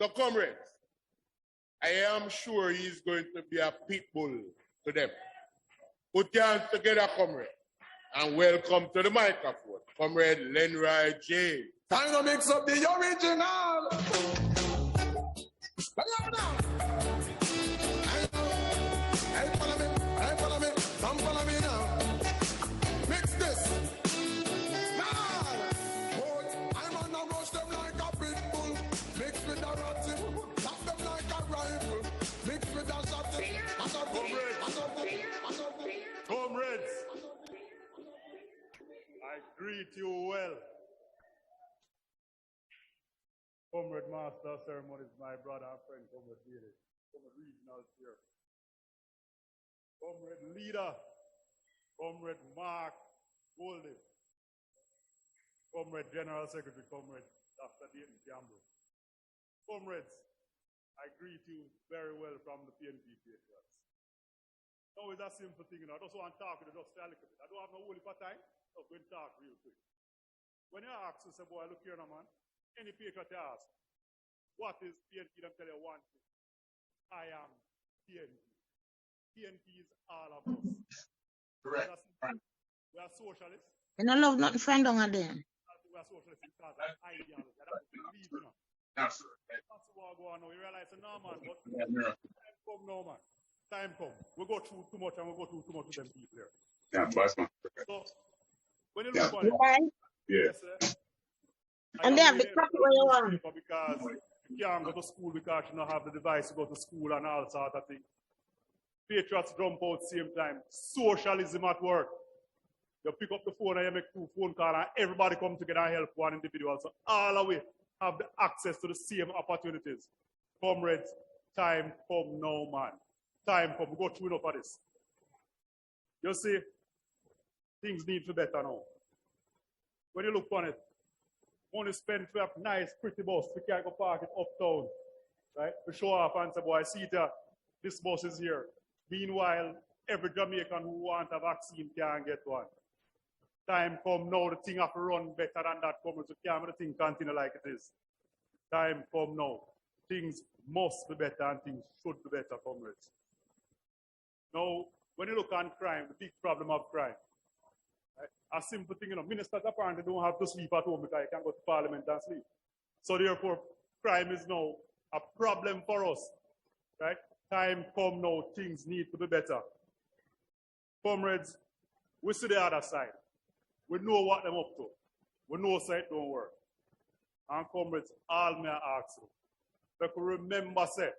So, comrades, I am sure he's going to be a pit bull to them. Put your hands together, comrade, and welcome to the microphone, Comrade Lenroy J. Time to mix up the original. Hey, follow me. Come follow me now. Mix this. I'm on a rush them like a pit bull. Mix with a ratty. Tap them like a rifle. Mix with a shotty. Comrades, I greet you well. Comrade Master of Ceremonies, my brother and friend, Comrade Bailey, Comrade Regional Chair, Comrade Leader, Comrade Mark Goldie, Comrade General Secretary, Comrade Dr. Dayton Campbell. Comrades, I greet you very well from the PNP Patriots. Now it's a simple thing, I just want to talk with you just a little bit. I don't have no whole heap of time, so I'm going to talk real quick. When you ask, you say, boy, look here now, man. Any patriot ask, what is PNP? Them tell you one thing. I am PNP. PNP is all of us. Correct. We are socialists. You don't love nothing friend on there. We are socialists because of ideology. That's what we believe, you know. That's That's what go on now. You realize, no, man, but time come now, man. Time come. We go through too much and we go through too much with them people there. Yeah, that's my. So, when you look on it, yes, and they have the copy where you want. Because you can't go to school because you don't have the device to go to school and all sorts of things. Patriots jump out same time. Socialism at work. You pick up the phone and you make 2 phone calls and everybody come together and help one individual. So all of we have the access to the same opportunities. Comrades, time come now, man. Time come. We go through enough of this. You see, things need to be better now. When you look on it, money spent to have nice, pretty bus. We can't go park it uptown, right? We show off and say, boy, see that this bus is here. Meanwhile, every Jamaican who wants a vaccine can get one. Time come now, the thing have to run better than that. Comrades, we can't let the thing continue like it is. Time come now. Things must be better and things should be better, comrades. Now, when you look on crime, the big problem of crime, right? A simple thing, you know, ministers apparently don't have to sleep at home because they can go to parliament and sleep. So therefore, crime is now a problem for us, right? Time come now, things need to be better. Comrades, we see the other side. We know what they're up to. We know so it don't work. And comrades, all may I ask you, but remember, say,